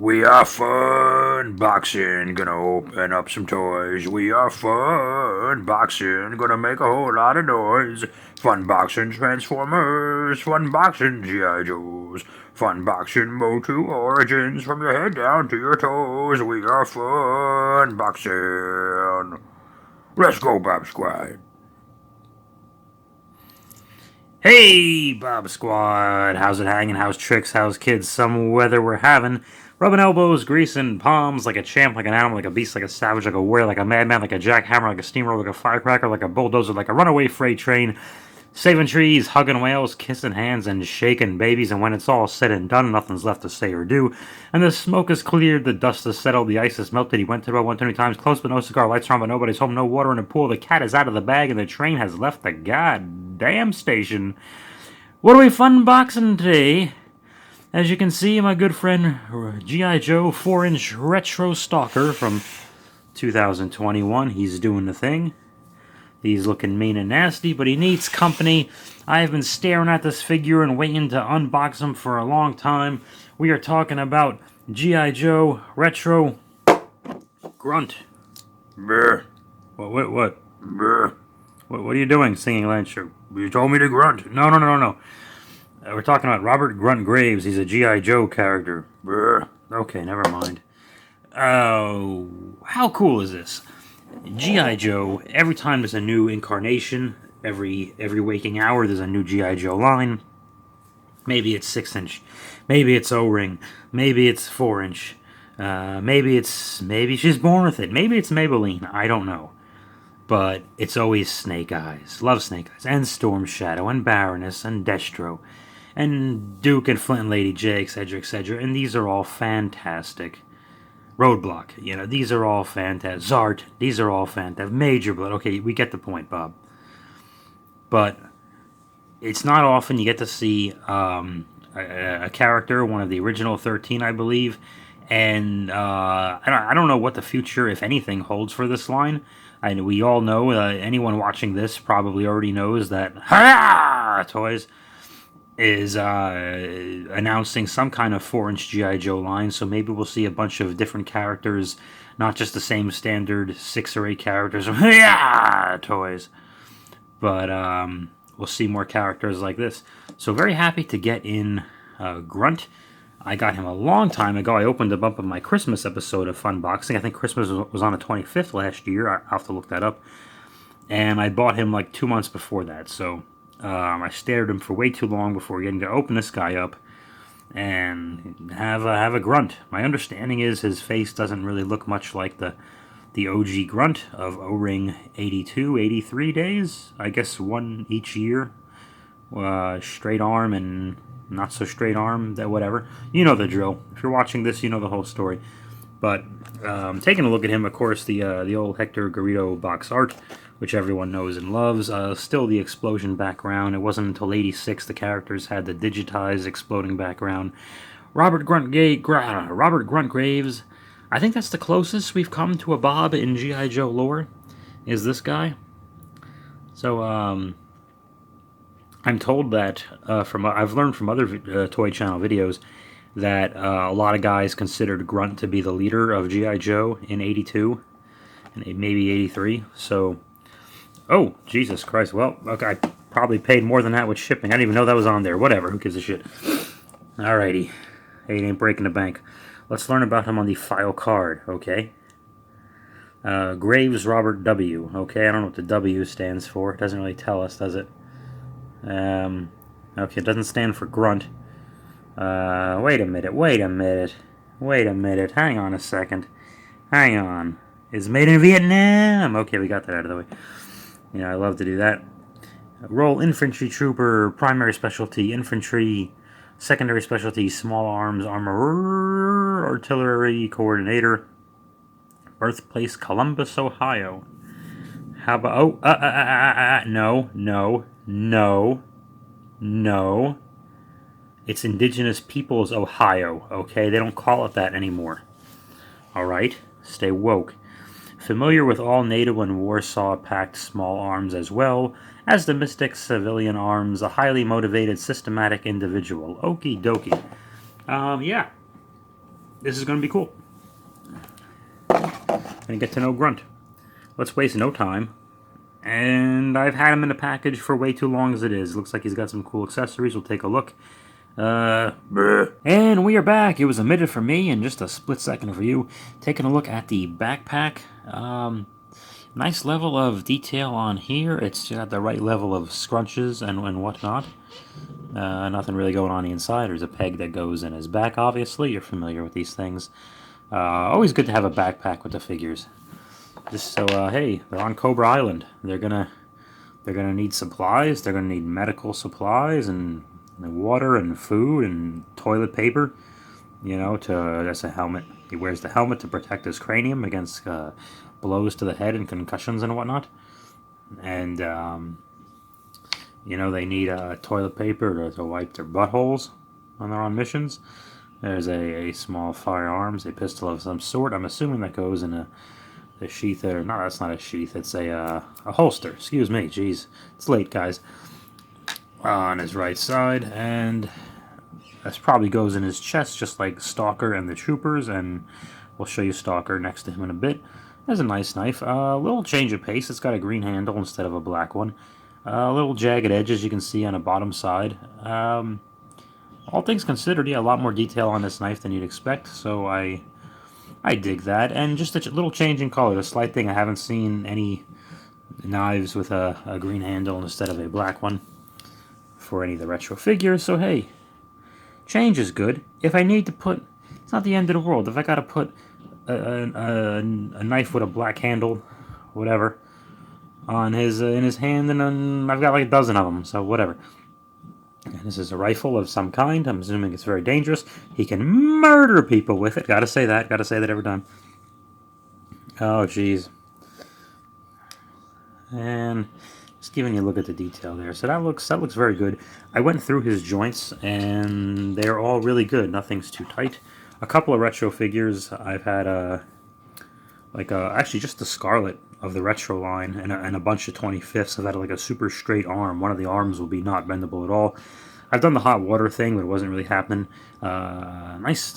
We are fun boxing, gonna open up some toys. We are fun boxing, gonna make a whole lot of noise. Fun boxing Transformers, fun boxing GI Joes, fun boxing Motu Origins from your head down to your toes. We are fun boxing. Let's go, Bob Squad. Hey, Bob Squad. How's it hanging? How's tricks? How's kids? Some weather we're having. Rubbing elbows, greasing palms like a champ, like an animal, like a beast, like a savage, like a warrior, like a madman, like a jackhammer, like a steamroller, like a firecracker, like a bulldozer, like a runaway freight train. Saving trees, hugging whales, kissing hands, and shaking babies. And when it's all said and done, nothing's left to say or do. And the smoke is cleared, the dust is settled, the ice is melted. He went to the road 120 times, close but no cigar, lights are on but nobody's home, no water in the pool. The cat is out of the bag, and the train has left the goddamn station. What are we fun boxing today? As you can see, my good friend GI Joe 4-inch Retro Stalker from 2021. He's doing the thing. He's looking mean and nasty, but he needs company. I've been staring at this figure and waiting to unbox him for a long time. We are talking about GI Joe Retro Grunt. Brr. What? Brr. What are you doing singing Lancer? You told me to grunt. No. We're talking about Robert Grunt Graves. He's a G.I. Joe character. Brr. Okay, never mind. Oh, how cool is this? G.I. Joe, every time there's a new incarnation, every waking hour there's a new G.I. Joe line. Maybe it's 6-inch. Maybe it's O-ring. Maybe it's 4-inch. Maybe she's born with it. Maybe it's Maybelline. I don't know. But it's always Snake Eyes. Love Snake Eyes. And Storm Shadow. And Baroness. And Destro. And Duke and Flint and Lady J, etc., etc. And these are all fantastic. Roadblock. These are all fantastic. Zart. These are all fantastic. Major Blood. Okay, we get the point, Bob. But it's not often you get to see a character, one of the original 13, I believe. And I don't know what the future, if anything, holds for this line. We all know, anyone watching this probably already knows that Ha Toys is announcing some kind of 4-inch G.I. Joe line, so maybe we'll see a bunch of different characters, not just the same standard 6 or 8 characters from Toys, but we'll see more characters like this. So very happy to get in Grunt. I got him a long time ago. I opened him up in my Christmas episode of Funboxing. I think Christmas was on the 25th last year. I'll have to look that up. And I bought him like 2 months before that. So I stared at him for way too long before getting to open this guy up and have a Grunt. My understanding is his face doesn't really look much like the OG Grunt of O-Ring 82, 83 days. I guess one each year. Straight arm and not so straight arm, that whatever. You know the drill. If you're watching this, you know the whole story. But taking a look at him, of course, the old Hector Garrido box art, which everyone knows and loves. Still the explosion background. It wasn't until '86 the characters had the digitized exploding background. Robert Grunt Graves. I think that's the closest we've come to a Bob in G.I. Joe lore, is this guy. So, I'm told that I've learned from other Toy Channel videos that a lot of guys considered Grunt to be the leader of G.I. Joe in 82 and maybe 83. So, oh, Jesus Christ. Well, okay, I probably paid more than that with shipping. I didn't even know that was on there. Whatever, who gives a shit. Alrighty. Hey, it ain't breaking the bank. Let's learn about him on the file card, okay? Graves Robert W. Okay, I don't know what the W stands for. It doesn't really tell us, does it? Okay, it doesn't stand for Grunt. Wait a minute. Hang on a second. Hang on. It's made in Vietnam! Okay, we got that out of the way. I love to do that. Role Infantry Trooper, primary specialty Infantry, secondary specialty Small Arms Armorer, Artillery Coordinator, birthplace Columbus, Ohio. How about... No. It's Indigenous Peoples, Ohio, okay? They don't call it that anymore. Alright? Stay woke. Familiar with all native and Warsaw-packed small arms as well as the Mystic civilian arms, a highly motivated, systematic individual. Okie dokie. Yeah. this is going to be cool. Gonna get to know Grunt. Let's waste no time. And I've had him in the package for way too long as it is. Looks like he's got some cool accessories. We'll take a look. And we are back. It was a minute for me and just a split second for you. Taking a look at the backpack. Nice level of detail on here. It's got the right level of scrunches and whatnot. Nothing really going on the inside. There's a peg that goes in his back, obviously. You're familiar with these things. Always good to have a backpack with the figures. Just so, hey, they're on Cobra Island. They're gonna need supplies. They're gonna need medical supplies and water and food and toilet paper. You know, that's a helmet. He wears the helmet to protect his cranium against blows to the head and concussions and whatnot. And you know, they need toilet paper to wipe their buttholes when they're on missions. There's a small firearms, a pistol of some sort. I'm assuming that goes in a sheath there. No, that's not a sheath. It's a holster. Excuse me. Jeez. It's late, guys. On his right side. And this probably goes in his chest, just like Stalker and the Troopers. And we'll show you Stalker next to him in a bit. There's a nice knife. A little change of pace. It's got a green handle instead of a black one. Little jagged edges you can see on the bottom side. All things considered, yeah, a lot more detail on this knife than you'd expect, so I dig that. And just a little change in color, a slight thing. I haven't seen any knives with a green handle instead of a black one for any of the retro figures, so hey, change is good. If I need to put, it's not the end of the world, if I gotta put a knife with a black handle, whatever, on in his hand, and then I've got like a dozen of them, so whatever. And this is a rifle of some kind. I'm assuming it's very dangerous. He can murder people with it. Gotta say that. Gotta say that every time. Oh, jeez. And just giving you a look at the detail there. So that looks very good. I went through his joints, and they're all really good. Nothing's too tight. A couple of retro figures. I've had actually just the Scarlet of the retro line and a bunch of 25ths. I've had like a super straight arm. One of the arms will be not bendable at all. I've done the hot water thing, but it wasn't really happening. Nice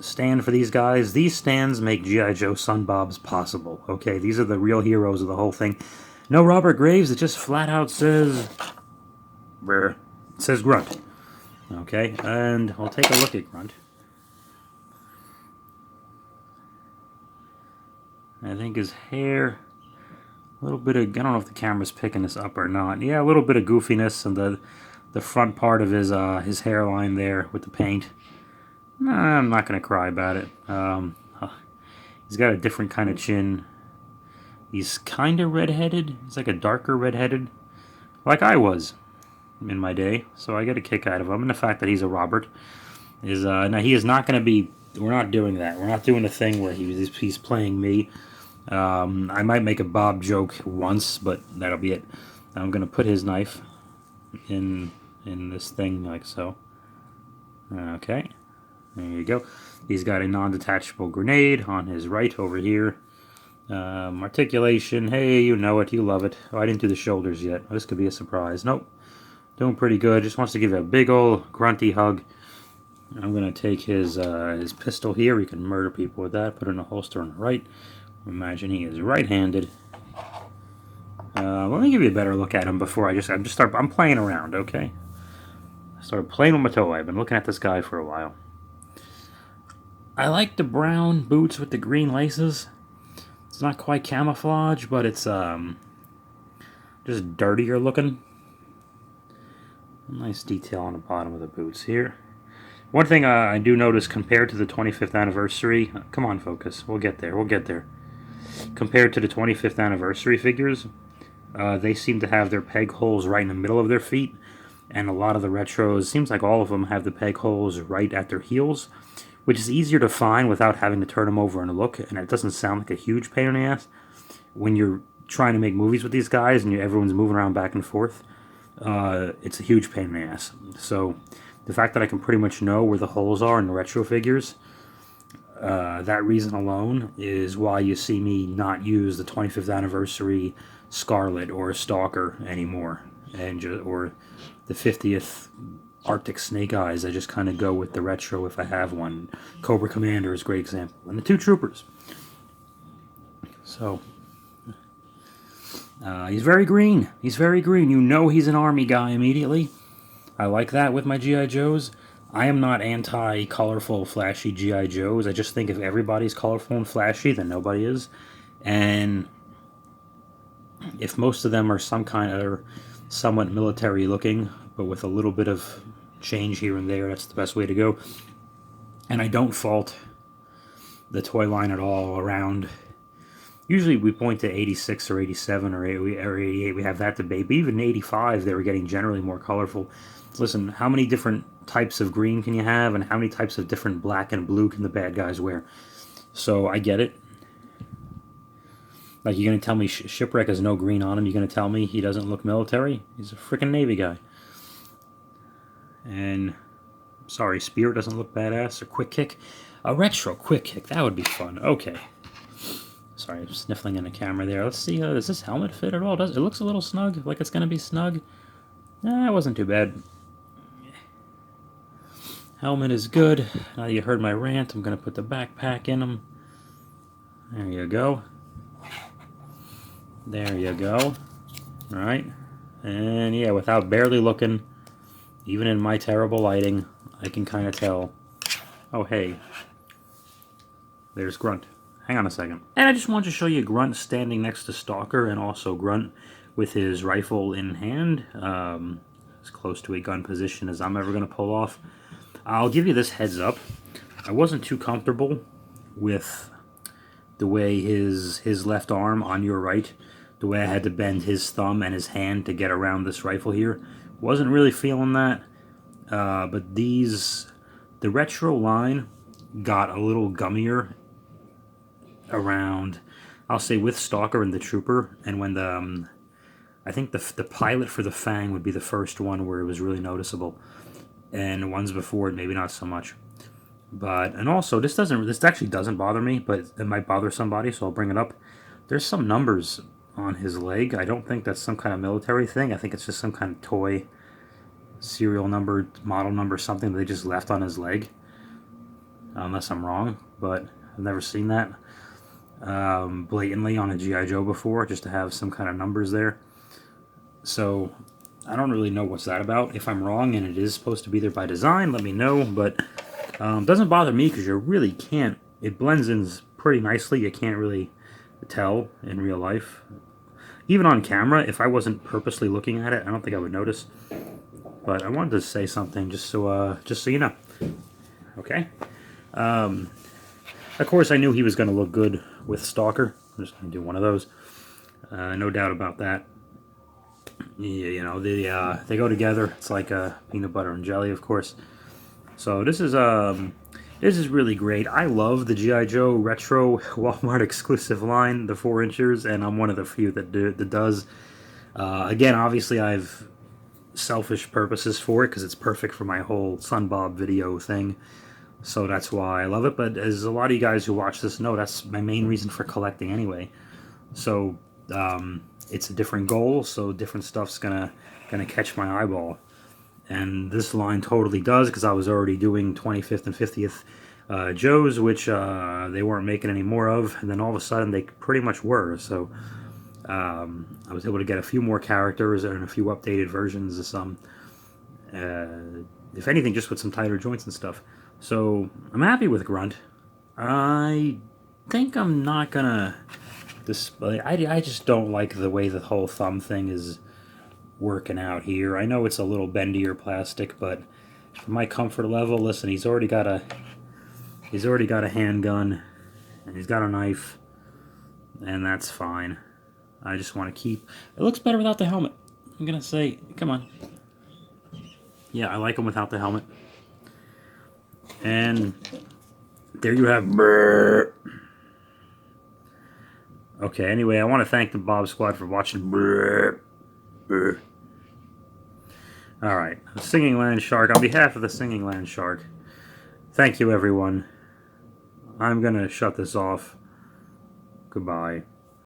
stand for these guys. These stands make GI Joe Sun Bobs possible. Okay, these are the real heroes of the whole thing. No Robert Graves. It just flat out says, it says Grunt. Okay, and we'll take a look at Grunt. I think his hair, a little bit of, I don't know if the camera's picking this up or not. Yeah, a little bit of goofiness on the front part of his hairline there with the paint. Nah, I'm not going to cry about it. He's got a different kind of chin. He's kind of redheaded. He's like a darker redheaded, like I was in my day. So I get a kick out of him. And the fact that he's a Robert is, now he is not going to be, we're not doing that. We're not doing the thing where he's playing me. I might make a Bob joke once, but that'll be it. I'm going to put his knife in this thing like so. Okay, there you go. He's got a non-detachable grenade on his right over here. Articulation, hey, you know it, you love it. Oh, I didn't do the shoulders yet. This could be a surprise. Nope, doing pretty good. Just wants to give you a big old grunty hug. I'm going to take his pistol here. We can murder people with that. Put it in a holster on the right. Imagine he is right-handed. Let me give you a better look at him before I'm playing around, okay? I started playing with my toy. I've been looking at this guy for a while. I like the brown boots with the green laces. It's not quite camouflage, but it's just dirtier looking. Nice detail on the bottom of the boots here. One thing I do notice compared to the 25th anniversary, come on focus, we'll get there. Compared to the 25th anniversary figures, they seem to have their peg holes right in the middle of their feet, and a lot of the retros, seems like all of them have the peg holes right at their heels, which is easier to find without having to turn them over and look, and it doesn't sound like a huge pain in the ass. When you're trying to make movies with these guys and everyone's moving around back and forth, it's a huge pain in the ass. So the fact that I can pretty much know where the holes are in the retro figures, that reason alone is why you see me not use the 25th anniversary Scarlet or Stalker anymore, or the 50th Arctic Snake Eyes. I just kind of go with the retro if I have one. Cobra Commander is a great example. And the two Troopers. So, he's very green. He's very green. You know he's an Army guy immediately. I like that with my GI Joes. I am not anti-colorful, flashy GI Joes. I just think if everybody's colorful and flashy, then nobody is. And if most of them are some kind of somewhat military looking, but with a little bit of change here and there, that's the best way to go. And I don't fault the toy line at all around. Usually we point to 86 or 87 or 88. We have that debate. But even 85, they were getting generally more colorful. Listen, how many different types of green can you have, and how many types of different black and blue can the bad guys wear? So I get it. Like, you're going to tell me Shipwreck has no green on him? You're going to tell me he doesn't look military? He's a freaking Navy guy. And, sorry, Spear doesn't look badass. A Quick Kick? A retro Quick Kick. That would be fun. Okay. Sorry, I'm sniffling in the camera there. Let's see, does this helmet fit at all? It looks a little snug, like it's going to be snug. Nah, it wasn't too bad. Helmet is good. Now you heard my rant. I'm going to put the backpack in them. There you go. There you go. Alright. And yeah, without barely looking, even in my terrible lighting, I can kind of tell. Oh, hey. There's Grunt. Hang on a second. And I just wanted to show you Grunt standing next to Stalker, and also Grunt with his rifle in hand. As close to a gun position as I'm ever going to pull off. I'll give you this heads up. I wasn't too comfortable with the way his left arm on your right, the way I had to bend his thumb and his hand to get around this rifle here. Wasn't really feeling that. But the retro line got a little gummier around, I'll say, with Stalker and the Trooper, and when I think the pilot for the Fang would be the first one where it was really noticeable. And the ones before it, maybe not so much. But, and also, this actually doesn't bother me, but it might bother somebody, so I'll bring it up. There's some numbers on his leg. I don't think that's some kind of military thing. I think it's just some kind of toy serial number, model number, something that they just left on his leg. Unless I'm wrong, but I've never seen that blatantly on a GI Joe before, just to have some kind of numbers there. So I don't really know what's that about. If I'm wrong and it is supposed to be there by design, let me know. But doesn't bother me because you really can't. It blends in pretty nicely. You can't really tell in real life. Even on camera, if I wasn't purposely looking at it, I don't think I would notice. But I wanted to say something just so you know. Okay. Of course, I knew he was going to look good with Stalker. I'm just going to do one of those. No doubt about that. Yeah, you know, they go together. It's like peanut butter and jelly, of course. So this is really great. I love the GI Joe Retro Walmart exclusive line, the 4-inchers, and I'm one of the few that does. Again, obviously, I've selfish purposes for it because it's perfect for my whole Sunbob video thing. So that's why I love it. But as a lot of you guys who watch this know, that's my main reason for collecting anyway. So it's a different goal, so different stuff's gonna catch my eyeball, and this line totally does, because I was already doing 25th and 50th Joes, which they weren't making any more of, and then all of a sudden they pretty much were. So I was able to get a few more characters and a few updated versions of some, if anything, just with some tighter joints and stuff. So I'm happy with Grunt. I think I'm not gonna display. I just don't like the way the whole thumb thing is working out here. I know it's a little bendier plastic, but for my comfort level, listen, he's already got a handgun, and he's got a knife, and that's fine. I just want to keep. It looks better without the helmet. I'm gonna say, come on. Yeah, I like him without the helmet. And there you have. Okay, anyway, I want to thank the Bob Squad for watching. Alright, Singing Land Shark. On behalf of the Singing Land Shark, thank you, everyone. I'm going to shut this off. Goodbye.